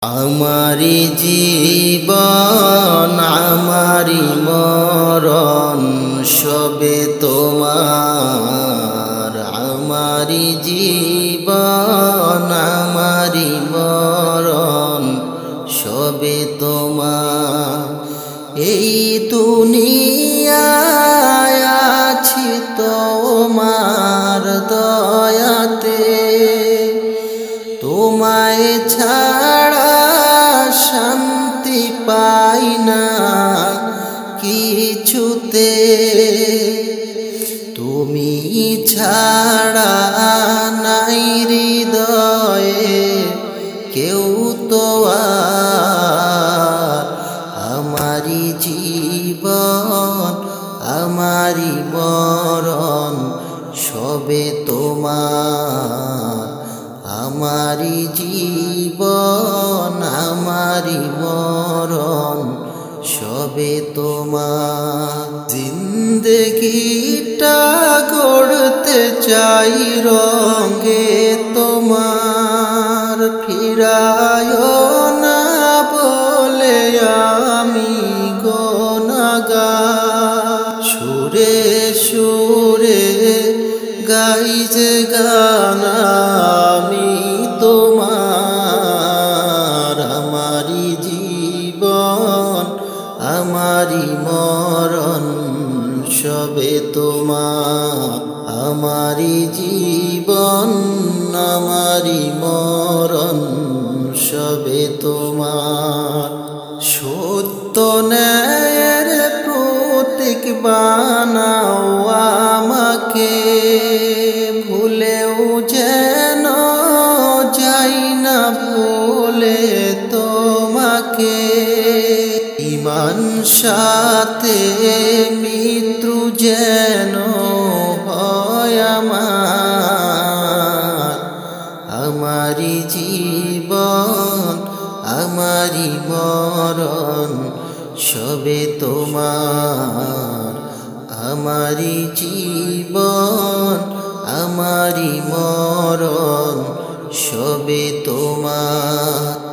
আমারি জীবন আমারি মরণ সবে তোমার। আমারি জীবন আমারি মরণ সবে তোমার। এই দুনিয়ায় আছি তোমার দয়াতে, তোমায় ছাড়া শান্তি পাই না কিছুতে। তুমি ছাড়া নাই হৃদয়ে কেউ তো আর। আমারি জীবন আমারি মরণ সবে তোমার। আমারি জীবন আমারি মরণ সবে তোমার। জিন্দেগিটা গড়তে চাই রঙে তোমার, ফিরায় না বলে আমি গুনাহগার। সুরে সুরে গাই যে গান আমি তোমার। আমারি জীবন আমারি মরণ সবে তোমার। আমারি জীবন আমারি মরণ সবে তোমার। সত্য ন্যায়ের প্রতীক বানাও আমাকে, ভুলেও যেন যাই না ভুলে তোমাকে। ঈমান সাথে মৃত্যু যেন হয় আমার। আমারি জীবন আমারি মরণ সবে তোমার। আমারি জীবন আমারি মরণ সবে তোমার।